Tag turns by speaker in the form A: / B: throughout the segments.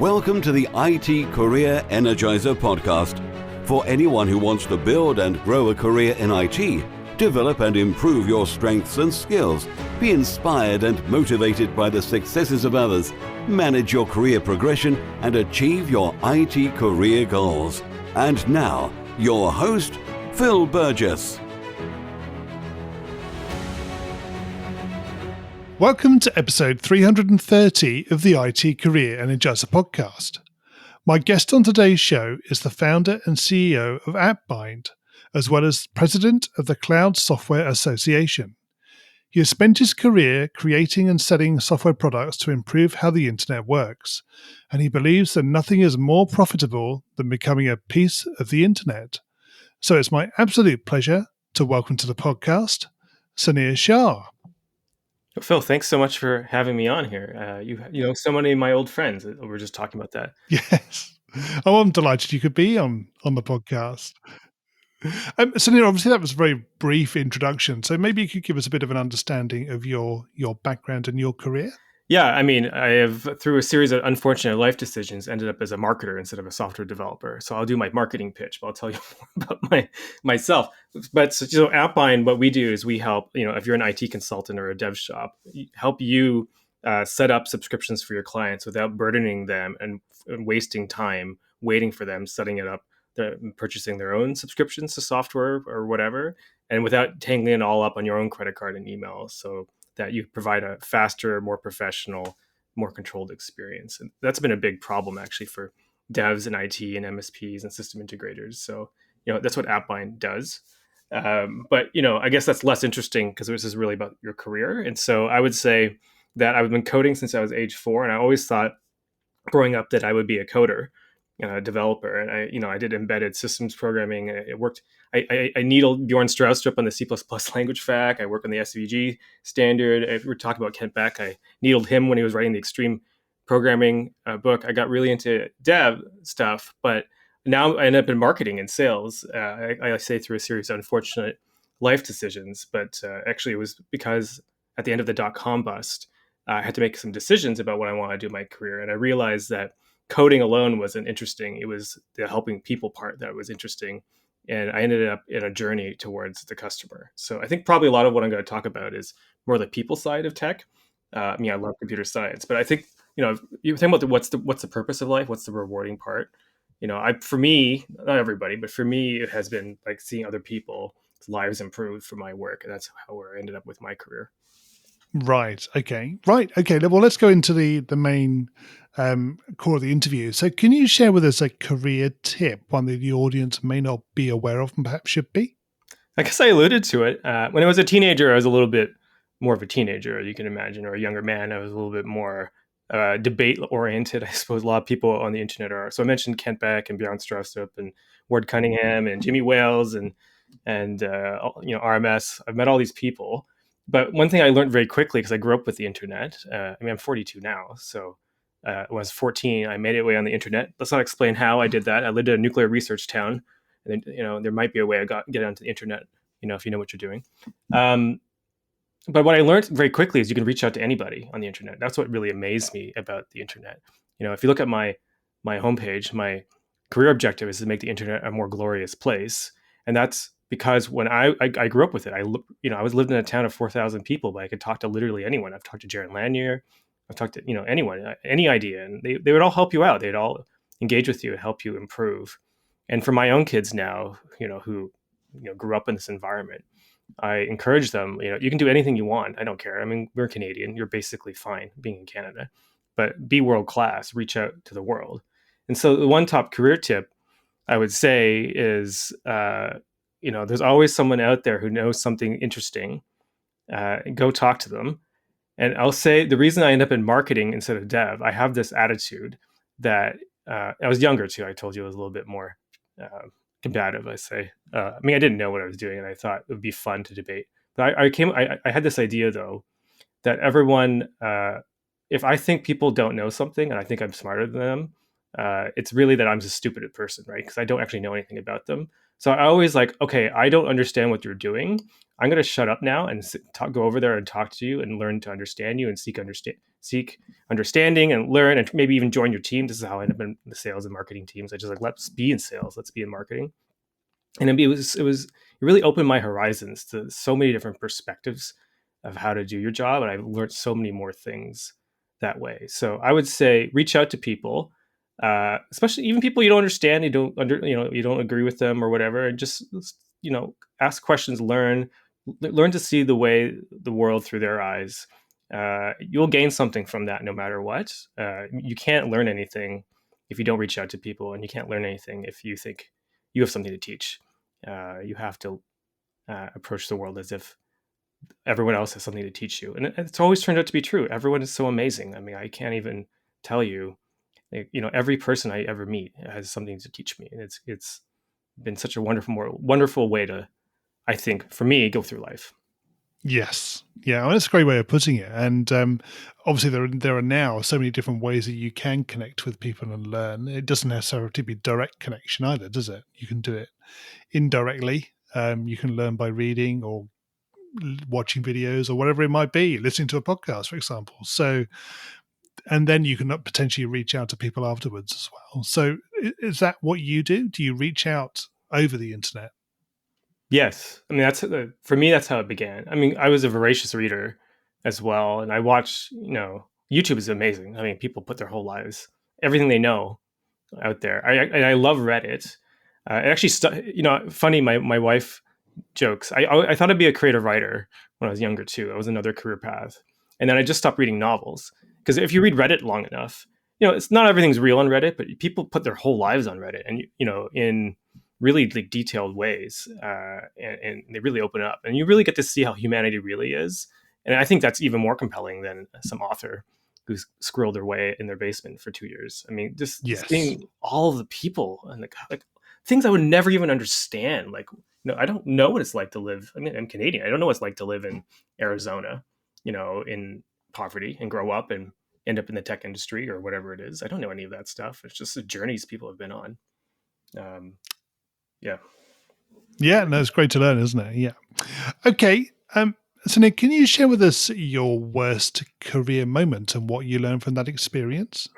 A: Welcome to the IT Career Energizer podcast. For anyone who wants to build and grow a career in IT, develop and improve your strengths and skills, be inspired and motivated by the successes of others, manage your career progression, and achieve your IT career goals. And now, your host, Phil Burgess.
B: Welcome to episode 330 of the IT Career Energizer podcast. My guest on today's show is the founder and CEO of AppBind, as well as president of the Cloud Software Association. He has spent his career creating and selling software products to improve how the internet works, and he believes that nothing is more profitable than becoming a piece of the internet. So it's my absolute pleasure to welcome to the podcast, Sunir Shah.
C: Phil, thanks so much for having me on here. You know, so many of my old friends. We were just talking about that.
B: Yes. Oh, I'm delighted you could be on the podcast. Sunir, obviously that was a very brief introduction, so maybe you could give us a bit of an understanding of your background and your career.
C: Yeah, I mean, I have, through a series of unfortunate life decisions, ended up as a marketer instead of a software developer. So I'll do my marketing pitch, but I'll tell you more about myself. But so AppBind, what we do is we help, if you're an IT consultant or a dev shop, help you set up subscriptions for your clients without burdening them and wasting time waiting for them, setting it up, purchasing their own subscriptions to software or whatever, and without tangling it all up on your own credit card and email. So that you provide a faster, more professional, more controlled experience. And that's been a big problem actually for devs and IT and MSPs and system integrators. So, that's what AppBind does. But, I guess that's less interesting because this is really about your career. And so I would say that I've been coding since I was age 4. And I always thought growing up that I would be a coder, a developer. And I did embedded systems programming. It worked. I needled Bjorn Stroustrup on the C++ language FAQ. I work on the SVG standard. If we're talking about Kent Beck, I needled him when he was writing the extreme programming book. I got really into dev stuff, but now I end up in marketing and sales. I say through a series of unfortunate life decisions, but actually it was because at the end of the .com bust, I had to make some decisions about what I want to do in my career. And I realized that coding alone wasn't interesting. It was the helping people part that was interesting. And I ended up in a journey towards the customer. So I think probably a lot of what I'm going to talk about is more the people side of tech. I love computer science, but I think, you think about what's the purpose of life? What's the rewarding part? For me, not everybody, but for me, it has been like seeing other people's lives improve for my work. And that's where I ended up with my career.
B: Right. Okay. Well, let's go into the main core of the interview. So can you share with us a career tip, one that the audience may not be aware of and perhaps should be?
C: I guess I alluded to it. When I was a teenager, I was a little bit more of a teenager, you can imagine, or a younger man. I was a little bit more debate oriented. I suppose a lot of people on the internet are. So I mentioned Kent Beck and Bjorn Stroustrup and Ward Cunningham and Jimmy Wales and RMS. I've met all these people. But one thing I learned very quickly, because I grew up with the internet, I'm 42 now. So when I was 14, I made it way on the internet. Let's not explain how I did that. I lived in a nuclear research town. And then, there might be a way I get onto the internet, if you know what you're doing. But what I learned very quickly is you can reach out to anybody on the internet. That's what really amazed me about the internet. If you look at my homepage, my career objective is to make the internet a more glorious place. And that's because when I grew up with it, I was living in a town of 4,000 people, but I could talk to literally anyone. I've talked to Jaron Lanier. I've talked to, anyone, any idea, and they would all help you out. They'd all engage with you and help you improve. And for my own kids now, who, grew up in this environment, I encourage them, you can do anything you want. I don't care. I mean, we're Canadian. You're basically fine being in Canada, but be world class, reach out to the world. And so the one top career tip I would say is, there's always someone out there who knows something interesting. Go talk to them. And I'll say the reason I end up in marketing instead of dev, I have this attitude that I was younger too. I told you I was a little bit more combative, I say. I didn't know what I was doing, and I thought it would be fun to debate. But I had this idea, though, that everyone, if I think people don't know something and I think I'm smarter than them, it's really that I'm just a stupid person, right? Because I don't actually know anything about them. So I always like, okay, I don't understand what you're doing. I'm going to shut up now and go over there and talk to you and learn to understand you and seek understanding and learn and maybe even join your team. This is how I ended up in the sales and marketing teams. I just like, let's be in sales, let's be in marketing. And it really opened my horizons to so many different perspectives of how to do your job. And I've learned so many more things that way. So I would say reach out to people, especially even people you don't understand, you don't agree with them or whatever, and just, ask questions, learn to see the world through their eyes. You'll gain something from that no matter what. You can't learn anything if you don't reach out to people, and you can't learn anything if you think you have something to teach. You have to approach the world as if everyone else has something to teach you. And it's always turned out to be true. Everyone is so amazing. I mean, I can't even tell you, every person I ever meet has something to teach me. And it's been such a wonderful way to, I think, for me, go through life.
B: Yes. Yeah, well, that's a great way of putting it. And obviously, there are now so many different ways that you can connect with people and learn. It doesn't necessarily have to be direct connection either, does it? You can do it indirectly. You can learn by reading or watching videos or whatever it might be, listening to a podcast, for example. So, and then you can potentially reach out to people afterwards as well. So, is that what you do? Do you reach out over the internet?
C: Yes. I mean, for me, that's how it began. I mean, I was a voracious reader as well. And I watch, YouTube is amazing. I mean, people put their whole lives, everything they know out there. I love Reddit. It actually, funny, my wife jokes. I thought I'd be a creative writer when I was younger too. That was another career path. And then I just stopped reading novels. Because if you read Reddit long enough, it's not everything's real on Reddit, but people put their whole lives on Reddit. And, in really like detailed ways, and they really open up, and you really get to see how humanity really is. And I think that's even more compelling than some author who's squirreled their way in their basement for 2 years. I mean, just seeing all of the people and like things I would never even understand. Like, I don't know what it's like to live. I mean, I'm Canadian. I don't know what it's like to live in Arizona, in poverty and grow up and end up in the tech industry or whatever it is. I don't know any of that stuff. It's just the journeys people have been on. Yeah.
B: Yeah, no, it's great to learn, isn't it? Yeah. Okay. Sunir, can you share with us your worst career moment and what you learned from that experience?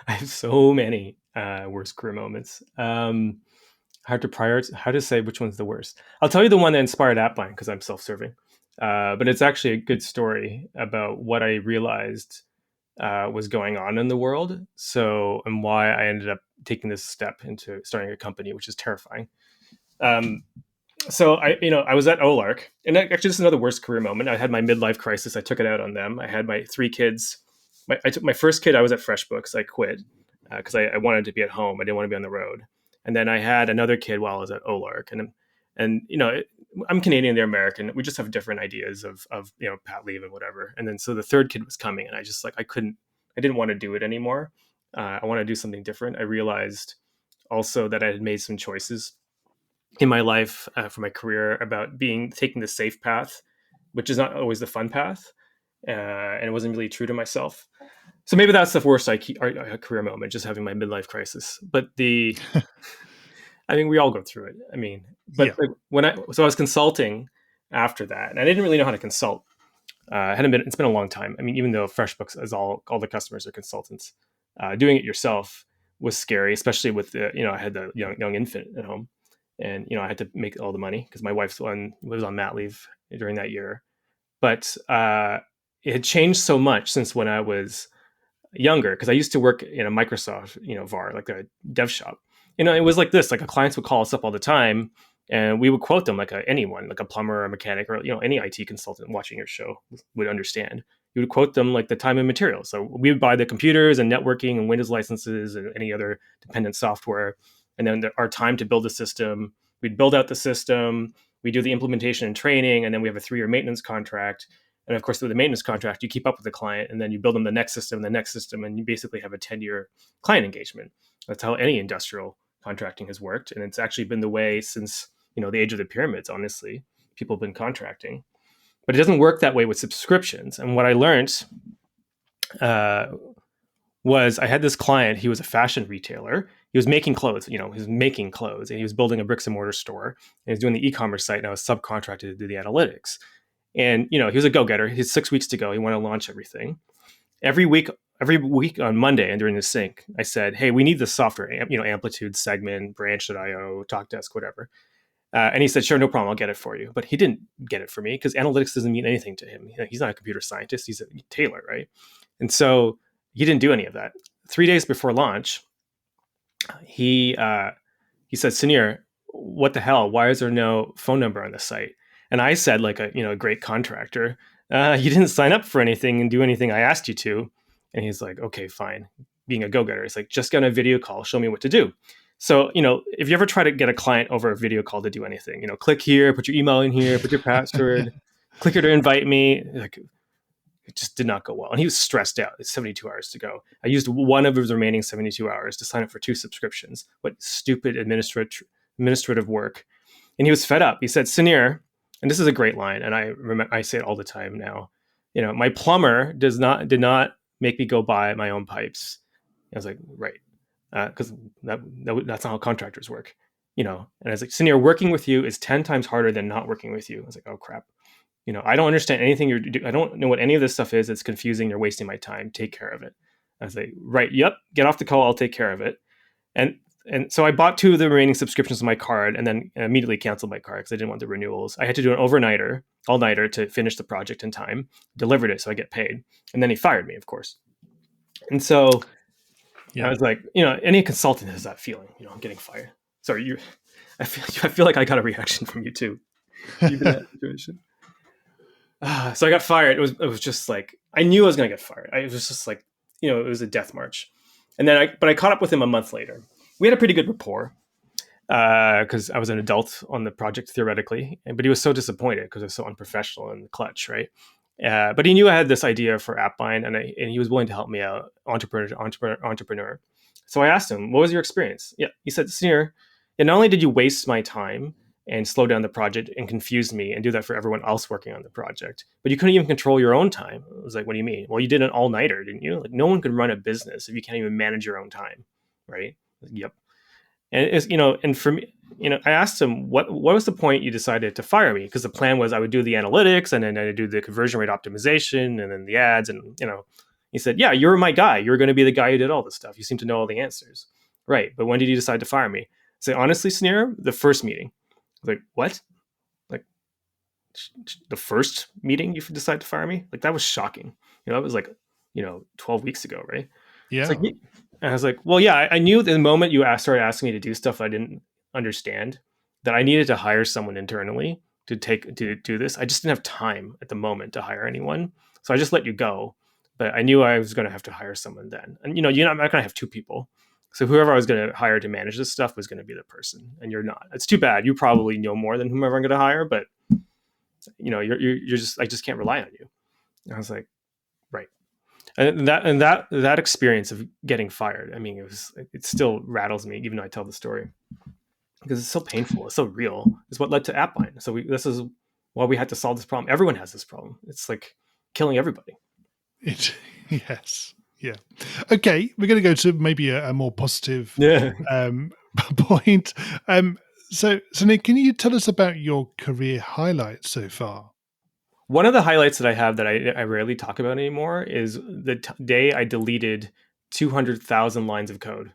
C: I have so many worst career moments. Hard to prioritize, how to say which one's the worst. I'll tell you the one that inspired AppBind because I'm self-serving. But it's actually a good story about what I realized was going on in the world. So, and why I ended up taking this step into starting a company, which is terrifying. So I was at Olark, and actually this is another worst career moment. I had my midlife crisis. I took it out on them. I had my 3 kids. I took my first kid. I was at FreshBooks. I quit because I wanted to be at home. I didn't want to be on the road. And then I had another kid while I was at Olark, and I'm Canadian, they're American. We just have different ideas of pat leave and whatever. And then so the third kid was coming, and I just I didn't want to do it anymore. I want to do something different. I realized also that I had made some choices in my life for my career about taking the safe path, which is not always the fun path, and it wasn't really true to myself. So maybe that's the worst career moment, just having my midlife crisis. But I mean, we all go through it. I mean, but I was consulting after that, and I didn't really know how to consult. It's been a long time. I mean, even though FreshBooks is all the customers are consultants, doing it yourself was scary, especially with I had the young infant at home, and I had to make all the money because my wife was on mat leave during that year. But it had changed so much since when I was younger, because I used to work in a Microsoft VAR, like a dev shop. It was like this, like a clients would call us up all the time, and we would quote them like anyone, like a plumber or a mechanic or any IT consultant watching your show would understand. You would quote them like the time and material. So we would buy the computers and networking and Windows licenses and any other dependent software, and then our time to build the system. We'd build out the system. We do the implementation and training, and then we have a 3-year maintenance contract. And of course, with the maintenance contract, you keep up with the client, and then you build them the next system, and you basically have a 10-year client engagement. That's how any industrial contracting has worked, and it's actually been the way since the age of the pyramids. Honestly, people have been contracting, but it doesn't work that way with subscriptions. And what I learned was I had this client. He was a fashion retailer. he was making clothes, he was making clothes, and he was building a bricks and mortar store, and he was doing the e-commerce site, and I was subcontracted to do the analytics. And, he was a go-getter. He had 6 weeks to go. He wanted to launch everything. Every week on Monday and during the sync, I said, hey, we need this software, Amplitude, Segment, Branch.io, TalkDesk, whatever. And he said, sure, no problem, I'll get it for you. But he didn't get it for me because analytics doesn't mean anything to him. He's not a computer scientist. He's a tailor, right? And so he didn't do any of that. 3 days before launch, he said, Sunir, what the hell? Why is there no phone number on the site? And I said, like a great contractor, you didn't sign up for anything and do anything I asked you to. And he's like, okay, fine. Being a go-getter, he's like, just get on a video call, show me what to do. So, if you ever try to get a client over a video call to do anything, click here, put your email in here, put your password, click here to invite me. Like, it just did not go well. And he was stressed out. It's 72 hours to go. I used one of his remaining 72 hours to sign up for 2 subscriptions. What stupid administrative work. And he was fed up. He said, Sunir, and this is a great line, and I say it all the time now, my plumber did not make me go buy my own pipes. I was like, right. Because that's not how contractors work, And I was like, Sunir, working with you is 10 times harder than not working with you. I was like, oh crap. I don't understand anything you're doing. I don't know what any of this stuff is. It's confusing. You're wasting my time. Take care of it. I was like, right. Yep. Get off the call. I'll take care of it. And so I bought 2 of the remaining subscriptions on my card and then immediately canceled my card because I didn't want the renewals. I had to do an all-nighter to finish the project in time, delivered it so I get paid. And then he fired me, of course. And so I was like, any consultant has that feeling, I'm getting fired. Sorry, I feel like I got a reaction from you too. Even that situation. So I got fired. It was just like, I knew I was going to get fired. It was just like, it was a death march. And then I caught up with him a month later. We had a pretty good rapport because I was an adult on the project theoretically, but he was so disappointed because it was so unprofessional and clutch, right? But he knew I had this idea for AppBind, and he was willing to help me out, entrepreneur. So I asked him, what was your experience? Yeah, he said, Sunir, not only did you waste my time and slow down the project and confuse me and do that for everyone else working on the project, but you couldn't even control your own time. I was like, what do you mean? Well, you did an all-nighter, didn't you? Like, no one could run a business if you can't even manage your own time, right? Yep. And it's, and for me, I asked him, what was the point you decided to fire me? Because the plan was I would do the analytics and then I'd do the conversion rate optimization and then the ads. And, he said, yeah, you're my guy. You're going to be the guy who did all this stuff. You seem to know all the answers. Right. But when did you decide to fire me? I say, honestly, Sunir, the first meeting. I was like, what? Like the first meeting you decide to fire me? Like, that was shocking. It was like, 12 weeks ago. Right.
B: Yeah.
C: And I was like, well, yeah, I knew the moment you started asking me to do stuff I didn't understand that I needed to hire someone internally to do this. I just didn't have time at the moment to hire anyone. So I just let you go. But I knew I was going to have to hire someone then. And, I'm not going to have 2 people. So whoever I was going to hire to manage this stuff was going to be the person. And you're not. It's too bad. You probably know more than whomever I'm going to hire. But, you're just, I just can't rely on you. And I was like, right. And that experience of getting fired, I mean, it still rattles me, even though I tell the story, because it's so painful, it's so real. It's what led to AppBind. So this is why we had to solve this problem. Everyone has this problem. It's like killing everybody.
B: Yes. Yeah. Okay, we're going to go to maybe a more positive point. So Nick, can you tell us about your career highlights so far?
C: One of the highlights that I have that I rarely talk about anymore is the day I deleted 200,000 lines of code.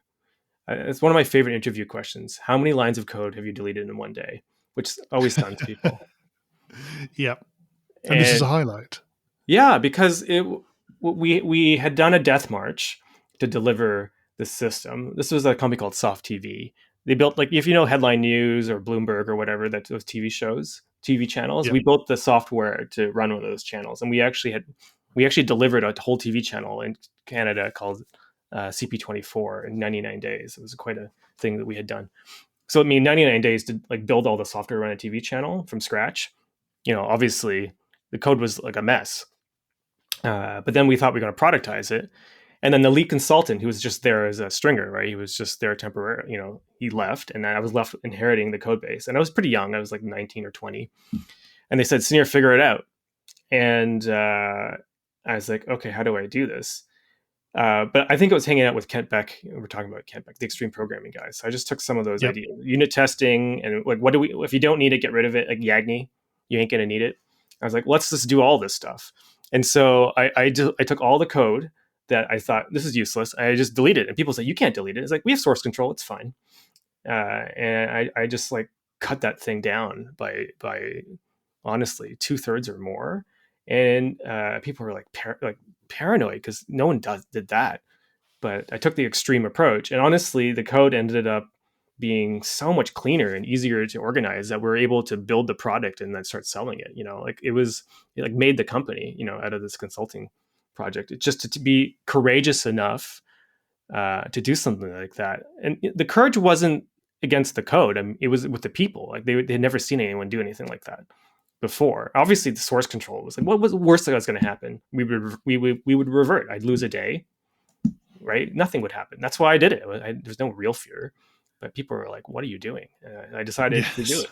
C: It's one of my favorite interview questions. How many lines of code have you deleted in one day? Which always stuns people.
B: Yeah. And this is a highlight.
C: Yeah, because we had done a death march to deliver the system. This was a company called Soft TV. They built, like, if you know Headline News or Bloomberg or whatever, that those TV channels. Yeah. We built the software to run one of those channels, and we actually delivered a whole TV channel in Canada called CP24 in 99 days. It was quite a thing that we had done. So, 99 days to build all the software to run a TV channel from scratch. Obviously the code was like a mess, but then we thought we were going to productize it. And then the lead consultant, who was just there as a stringer, right? He was just there temporarily, he left, and then I was left inheriting the code base. And I was pretty young. I was like 19 or 20. And they said, Sunir, figure it out. And I was like, okay, how do I do this? But I think it was hanging out with Kent Beck. We're talking about Kent Beck, the extreme programming guys. So I just took some of those
B: Yep.
C: ideas, unit testing, and like, what do we? If you don't need it, get rid of it. Like Yagni, you ain't gonna need it. I was like, let's just do all this stuff. And so I took all the code that I thought this is useless. I just deleted it. And people say you can't delete it. It's like we have source control. It's fine. And I just like cut that thing down by honestly 2/3 or more. And people were like paranoid because no one did that. But I took the extreme approach, and honestly, the code ended up being so much cleaner and easier to organize that we're able to build the product and then start selling it. Like it like made the company, out of this consulting project. It's just to be courageous enough to do something like that. And the courage wasn't against the code. I mean, it was with the people. Like they had never seen anyone do anything like that before. Obviously, the source control was like, what was the worst that was going to happen? We would revert. I'd lose a day, right? Nothing would happen. That's why I did it. There's no real fear, but people were like, "What are you doing?" And I decided to do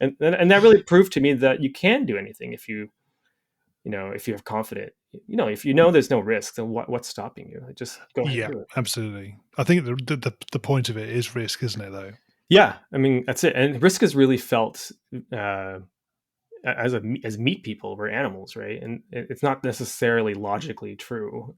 C: it, and that really proved to me that you can do anything if you have confidence. If there's no risk, then what's stopping you? Just go ahead and do it.
B: Absolutely. I think the point of it is risk, isn't it? Though.
C: Yeah, I mean that's it. And risk is really felt as meat people. We're animals, right? And it's not necessarily logically true.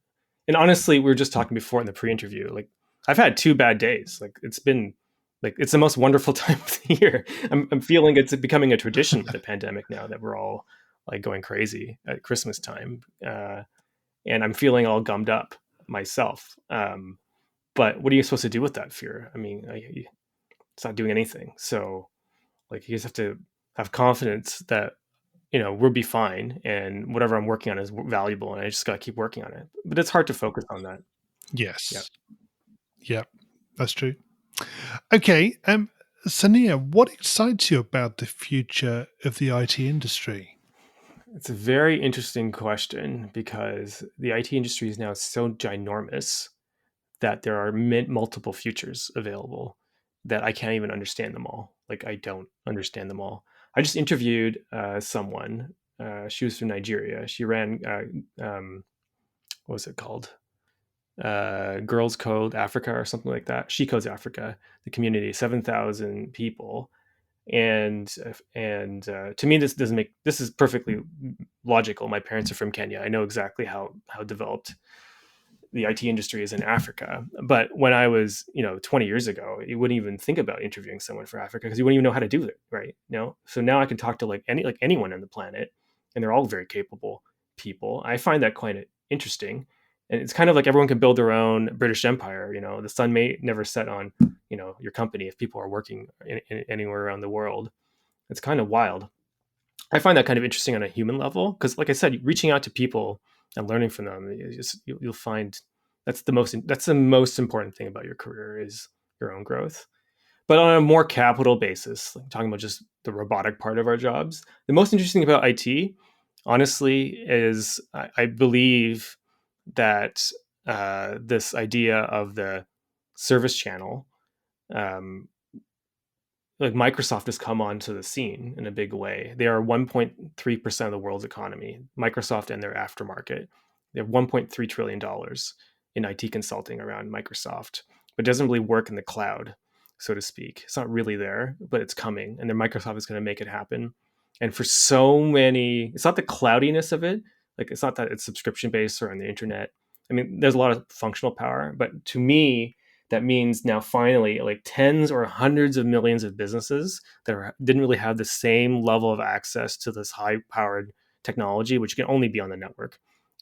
C: And honestly, we were just talking before in the pre-interview. Like I've had 2 bad days. Like it's been it's the most wonderful time of the year. I'm feeling it's becoming a tradition with the pandemic now that we're all like going crazy at Christmas time. And I'm feeling all gummed up myself. But what are you supposed to do with that fear? I mean, it's not doing anything. So like you just have to have confidence that we'll be fine, and whatever I'm working on is valuable, and I just got to keep working on it. But it's hard to focus on that.
B: Yes. Yeah, that's true. Okay. Sunir, what excites you about the future of the IT industry?
C: It's a very interesting question because the IT industry is now so ginormous that there are multiple futures available that I can't even understand them all. Like I don't understand them all. I just interviewed someone. She was from Nigeria. She ran what was it called? Girls Code Africa or something like that. She Codes Africa, the community, 7,000 people. And to me, this is perfectly logical. My parents are from Kenya. I know exactly how developed the IT industry is in Africa. But when I was, 20 years ago, you wouldn't even think about interviewing someone for Africa because you wouldn't even know how to do it, right? So now I can talk to anyone on the planet, and they're all very capable people. I find that quite interesting. And it's kind of like everyone can build their own British Empire. The sun may never set on, your company if people are working anywhere around the world. It's kind of wild. I find that kind of interesting on a human level because, like I said, reaching out to people and learning from them, you'll find that's the most important thing about your career is your own growth. But on a more capital basis, like talking about just the robotic part of our jobs, the most interesting about IT, honestly, is I believe that this idea of the service channel, like Microsoft has come onto the scene in a big way. They are 1.3% of the world's economy, Microsoft and their aftermarket. They have $1.3 trillion in IT consulting around Microsoft, but it doesn't really work in the cloud, so to speak. It's not really there, but it's coming, and then Microsoft is going to make it happen. And for so many, it's not the cloudiness of it. Like it's not that it's subscription based or on the internet. I mean, there's a lot of functional power, but to me, that means now finally like tens or hundreds of millions of businesses that didn't really have the same level of access to this high powered technology, which can only be on the network,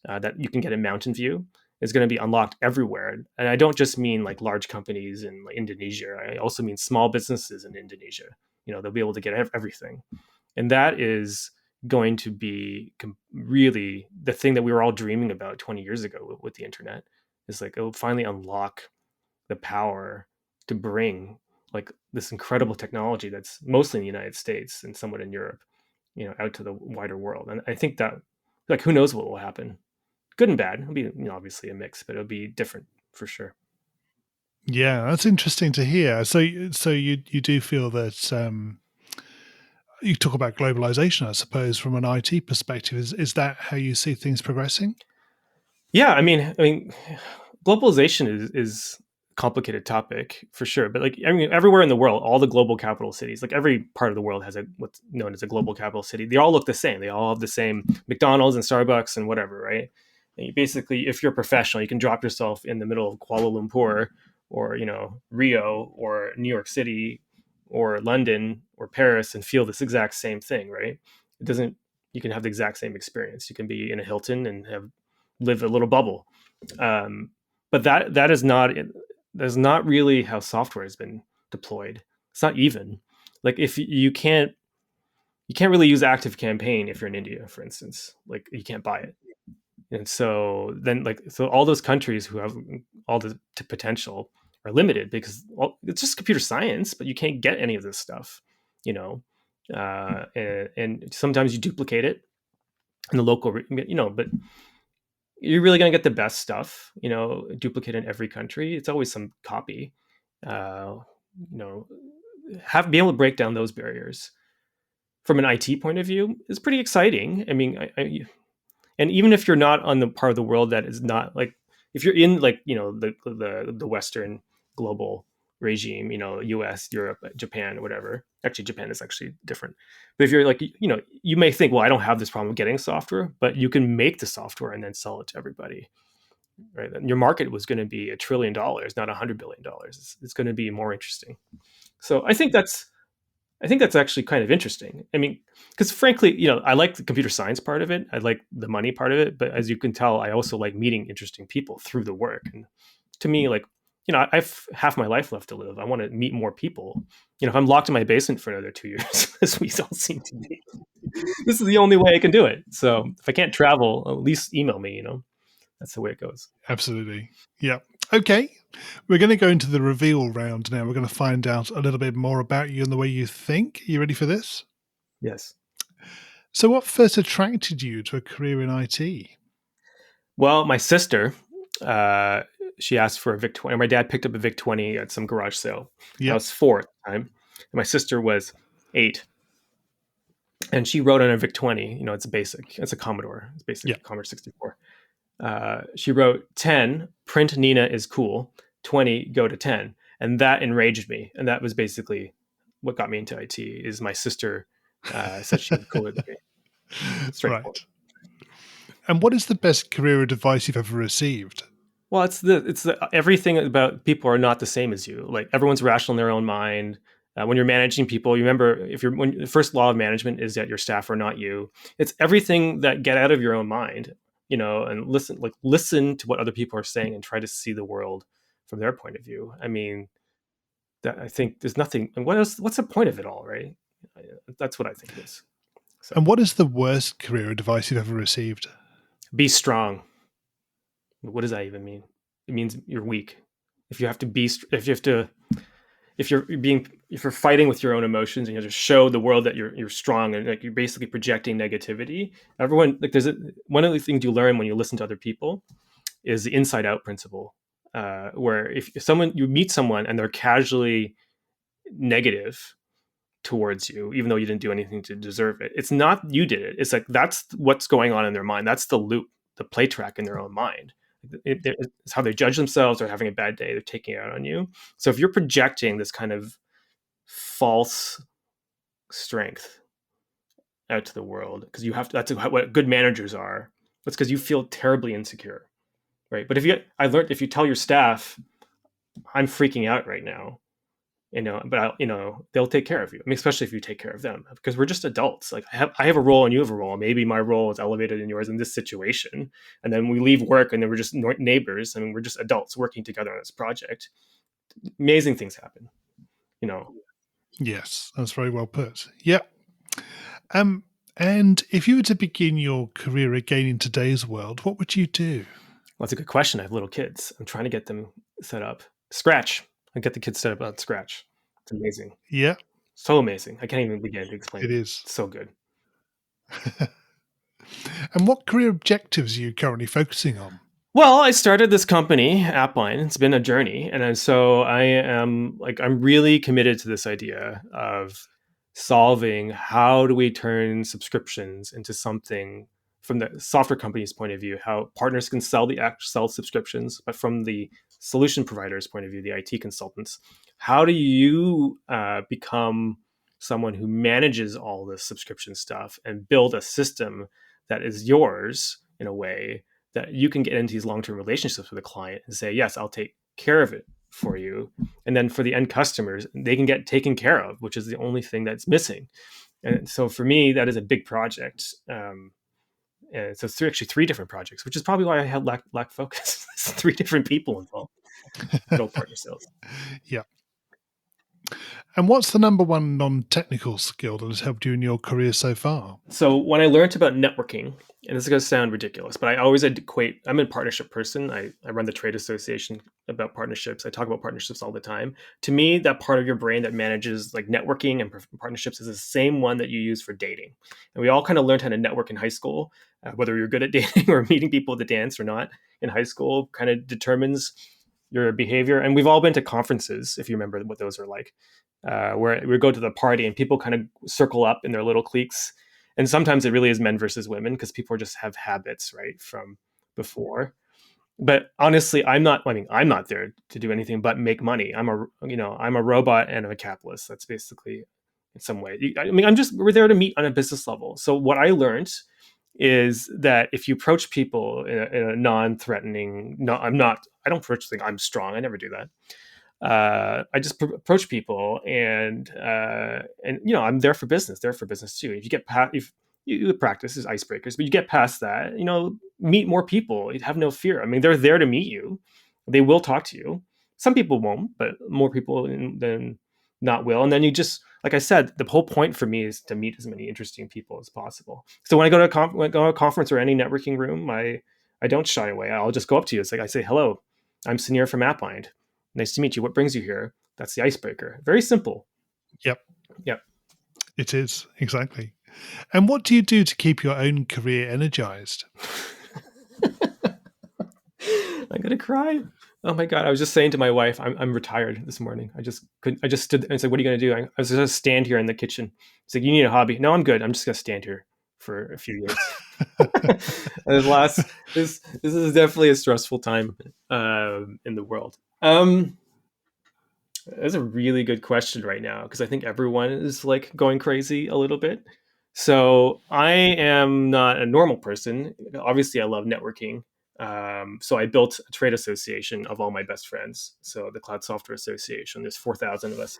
C: that you can get in Mountain View, is going to be unlocked everywhere. And I don't just mean like large companies in like Indonesia. I also mean small businesses in Indonesia. They'll be able to get everything. And that is going to be really the thing that we were all dreaming about 20 years ago with the internet, is like, it'll finally unlock the power to bring like this incredible technology that's mostly in the United States and somewhat in Europe, out to the wider world. And I think that, like, who knows what will happen? Good and bad. It'll be, obviously a mix, but it'll be different for sure.
B: Yeah, that's interesting to hear. So you do feel that you talk about globalization, I suppose, from an IT perspective. Is that how you see things progressing?
C: Yeah, I mean, globalization is a complicated topic for sure, but like, I mean, everywhere in the world, all the global capital cities, like every part of the world has what's known as a global capital city. They all look the same. They all have the same McDonald's and Starbucks and whatever, right? And you basically, if you're a professional, you can drop yourself in the middle of Kuala Lumpur or, Rio or New York City or London or Paris and feel this exact same thing, right? It doesn't, you can have the exact same experience. You can be in a Hilton and live a little bubble. But that is not really how software has been deployed. It's not even like, if you can't really use Active Campaign if you're in India, for instance. Like, you can't buy it. And so then, like, so all those countries who have all the potential are limited because, well, it's just computer science, but you can't get any of this stuff, and sometimes you duplicate it in the local, but you're really going to get the best stuff, duplicate in every country. It's always some copy, be able to break down those barriers from an IT point of view is pretty exciting. I mean, and even if you're not on the part of the world that is not, like, if you're in, like, the Western global regime, US, Europe, Japan, whatever. Actually, Japan is actually different. But if you're like, you may think, well, I don't have this problem getting software, but you can make the software and then sell it to everybody, right? And your market was going to be $1 trillion, not $100 billion. It's going to be more interesting. So I think that's actually kind of interesting. I mean, because frankly, I like the computer science part of it. I like the money part of it. But as you can tell, I also like meeting interesting people through the work. And to me, like, I've half my life left to live. I want to meet more people. If I'm locked in my basement for another 2 years, as we all seem to be, this is the only way I can do it. So if I can't travel, at least email me, that's the way it goes.
B: Absolutely. Yeah. Okay. We're going to go into the reveal round now. We're going to find out a little bit more about you and the way you think. You ready for this?
C: Yes.
B: So what first attracted you to a career in IT?
C: Well, my sister, she asked for a VIC-20. My dad picked up a VIC-20 at some garage sale. Yep. I was 4 at the time. And my sister was 8. And she wrote on a VIC-20, it's a basic. It's a Commodore. It's basic. Yep. Commodore 64. She wrote 10, print Nina is cool. 20, go to 10. And that enraged me. And that was basically what got me into IT, is my sister said she was cooler than me. Straightforward.
B: Right. And what is the best career advice you've ever received?
C: Well, it's the everything about people are not the same as you. Like, everyone's rational in their own mind. When you're managing people, you remember, when the first law of management is that your staff are not you. It's everything that get out of your own mind, and listen to what other people are saying and try to see the world from their point of view. I mean, that, I think there's nothing. And what's the point of it all, right? That's what I think it is. So.
B: And what is the worst career advice you've ever received?
C: Be strong. What does that even mean? It means you're weak. If you're fighting with your own emotions and you have to show the world that you're strong, and like, you're basically projecting negativity. Everyone, like, one of the things you learn when you listen to other people is the inside out principle, where if you meet someone and they're casually negative towards you, even though you didn't do anything to deserve it, it's not you did it. It's like, that's what's going on in their mind. That's the loop, the play track in their own mind. It's how they judge themselves. They're having a bad day. They're taking it out on you. So if you're projecting this kind of false strength out to the world, because you have to, that's what good managers are. That's because you feel terribly insecure, right? But I learned, if you tell your staff, I'm freaking out right now, but they'll take care of you. I mean, especially if you take care of them, because we're just adults. Like, I have a role and you have a role. Maybe my role is elevated in yours in this situation. And then we leave work and then we're just neighbors. I mean, we're just adults working together on this project. Amazing things happen,
B: Yes, that's very well put. Yep. And if you were to begin your career again in today's world, what would you do?
C: Well, that's a good question. I have little kids. I'm trying to get them set up. Scratch. I get the kids set up on Scratch. It's amazing.
B: Yeah.
C: So amazing. I can't even begin to explain it.
B: It is.
C: It's so good.
B: And what career objectives are you currently focusing on?
C: Well, I started this company, AppBind. It's been a journey. And so I'm really committed to this idea of solving, how do we turn subscriptions into something from the software company's point of view, how partners can sell subscriptions, but from the solution provider's point of view, the IT consultants, how do you become someone who manages all this subscription stuff and build a system that is yours in a way that you can get into these long-term relationships with a client and say, yes, I'll take care of it for you. And then for the end customers, they can get taken care of, which is the only thing that's missing. And so for me, that is a big project. And so it's actually three different projects, which is probably why I had lack focus. Three different people involved. Build partner sales.
B: Yeah. And what's the number one non-technical skill that has helped you in your career so far?
C: So when I learned about networking, and this is going to sound ridiculous, but I always equate, I'm a partnership person. I run the trade association about partnerships. I talk about partnerships all the time. To me, that part of your brain that manages like networking and partnerships is the same one that you use for dating. And we all kind of learned how to network in high school, whether you're good at dating or meeting people at the dance or not in high school kind of determines your behavior. And we've all been to conferences, if you remember what those are like. Where we go to the party and people kind of circle up in their little cliques. And sometimes it really is men versus women because people just have habits, right, from before. But honestly, I'm not there to do anything but make money. I'm a robot and a capitalist. That's basically in some way. We're there to meet on a business level. So what I learned is that if you approach people in a non-threatening, I don't approach things, I'm strong. I never do that. I just approach people and I'm there for business. They're for business too. If you get past, if you practice as icebreakers, but you get past that, meet more people. You have no fear. I mean, they're there to meet you. They will talk to you. Some people won't, but more people than not will. And then you just, like I said, the whole point for me is to meet as many interesting people as possible. So when I go to a conference or any networking room, I don't shy away. I'll just go up to you. It's like I say, hello, I'm Sunir from AppBind. Nice to meet you. What brings you here? That's the icebreaker. Very simple.
B: Yep.
C: Yep.
B: It is, exactly. And what do you do to keep your own career energized?
C: I'm going to cry. Oh my God. I was just saying to my wife, I'm retired this morning. I just stood and said, what are you going to do? I was going to stand here in the kitchen. It's like, you need a hobby. No, I'm good. I'm just going to stand here for a few years. This is definitely a stressful time in the world. That's a really good question right now because I think everyone is like going crazy a little bit. So I am not a normal person. Obviously, I love networking. So I built a trade association of all my best friends. So the Cloud Software Association. There's 4,000 of us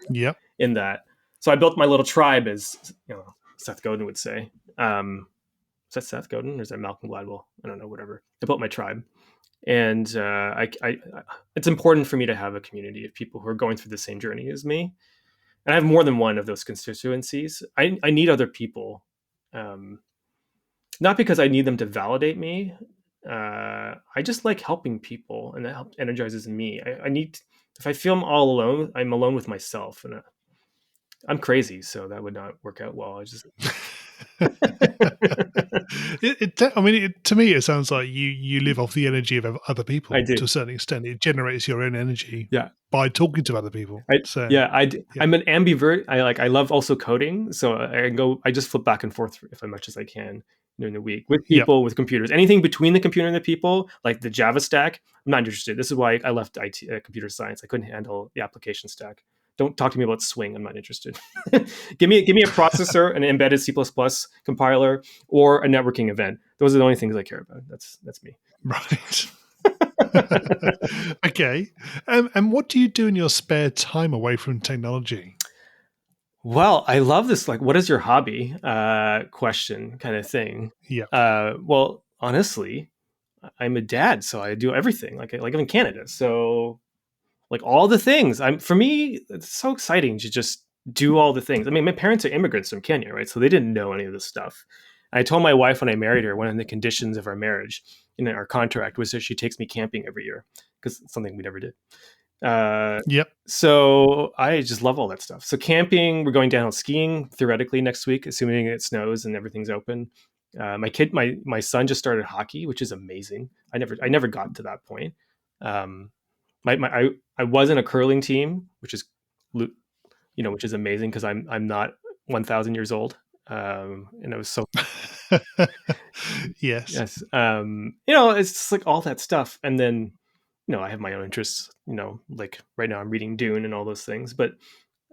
C: in that. So I built my little tribe, as Seth Godin would say. Is that Seth Godin or is that Malcolm Gladwell? I don't know. Whatever. I built my tribe. And it's important for me to have a community of people who are going through the same journey as me. And I have more than one of those constituencies. I need other people, not because I need them to validate me. I just like helping people, and that energizes me. If I feel I'm all alone, I'm alone with myself, and I'm crazy, so that would not work out well.
B: To me, it sounds like you live off the energy of other people.
C: I do.
B: To a certain extent. It generates your own energy by talking to other people.
C: I'm an ambivert. I love also coding, so I just flip back and forth as much as I can during the week with people, with computers. Anything between the computer and the people, like the Java stack, I'm not interested. This is why I left IT, computer science. I couldn't handle the application stack. Don't talk to me about Swing. I'm not interested. give me a processor, an embedded C++ compiler, or a networking event. Those are the only things I care about. That's me.
B: Right. Okay. And what do you do in your spare time away from technology?
C: Well, I love this, like, what is your hobby question kind of thing.
B: Yeah.
C: Well, honestly, I'm a dad, so I do everything. Like I'm in Canada, so like all the things. For me, it's so exciting to just do all the things. I mean, my parents are immigrants from Kenya, right? So they didn't know any of this stuff. And I told my wife when I married her, one of the conditions of our marriage in our contract was that she takes me camping every year, because it's something we never did. So I just love all that stuff. So camping, we're going down skiing theoretically next week, assuming it snows and everything's open. My son just started hockey, which is amazing. I never got to that point. I was in a curling team, which is amazing because I'm not 1,000 years old. And it was so
B: Yes.
C: yes. It's just like all that stuff, and then I have my own interests. Like right now I'm reading Dune and all those things, but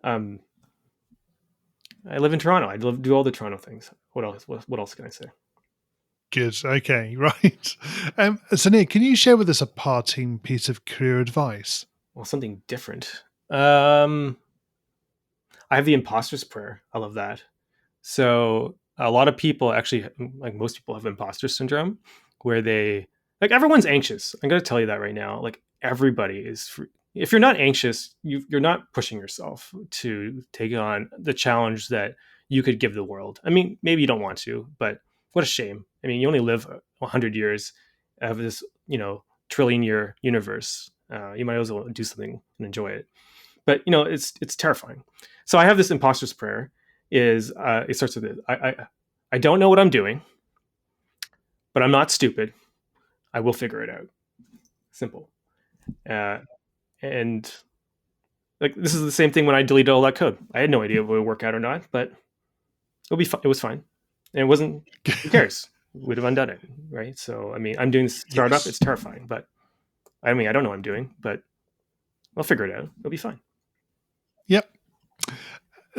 C: I live in Toronto. I do all the Toronto things. What else? What else can I say?
B: Good. Okay. Right. Sunir, can you share with us a parting piece of career advice?
C: Well, something different. I have the imposter's prayer. I love that. So a lot of people actually, like most people, have imposter syndrome, where everyone's anxious. I'm going to tell you that right now. Like everybody is. If you're not anxious, you're not pushing yourself to take on the challenge that you could give the world. I mean, maybe you don't want to, but what a shame. I mean, you only live 100 years of this, trillion-year universe. You might as well do something and enjoy it. But it's terrifying. So I have this imposter's prayer. It starts with this: I don't know what I'm doing, but I'm not stupid. I will figure it out. Simple. And like this is the same thing when I deleted all that code. I had no idea if it would work out or not, but it'll be fine. It was fine. And it wasn't, who cares? We'd have undone it, right? So, I mean, I'm doing this startup. Yes. It's terrifying, but I mean, I don't know what I'm doing, but I'll figure it out. It'll be fine.
B: Yep.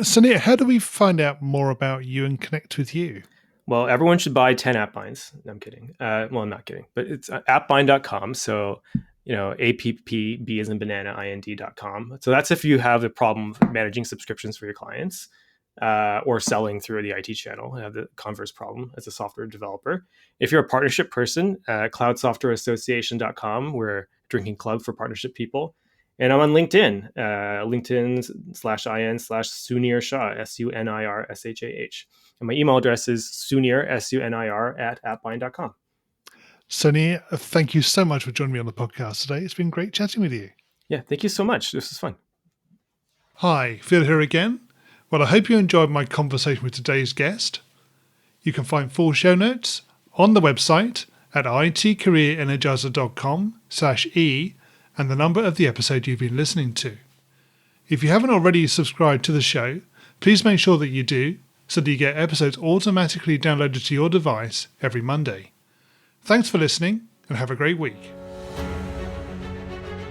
B: Sunir, how do we find out more about you and connect with you?
C: Well, everyone should buy 10 AppBinds. No, I'm kidding. Well, I'm not kidding, but it's appbind.com. So, APP as in banana, IND.com. So that's if you have a problem of managing subscriptions for your clients. Or selling through the IT channel. I have the converse problem as a software developer. If you're a partnership person, cloudsoftwareassociation.com. We're drinking club for partnership people. And I'm on LinkedIn, LinkedIn/IN/Sunir Shah, SUNIRSHAH. And my email address is Sunir, SUNIR @appbind.com.
B: Sunir, thank you so much for joining me on the podcast today. It's been great chatting with you.
C: Yeah, thank you so much. This was fun.
B: Hi, Phil here again. Well, I hope you enjoyed my conversation with today's guest. You can find full show notes on the website at itcareerenergizer.com/e and the number of the episode you've been listening to. If you haven't already subscribed to the show, please make sure that you do so that you get episodes automatically downloaded to your device every Monday. Thanks for listening and have a great week.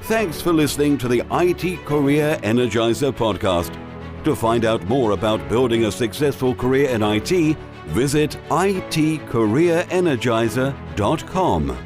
A: Thanks for listening to the IT Career Energizer podcast. To find out more about building a successful career in IT, visit itcareerenergizer.com.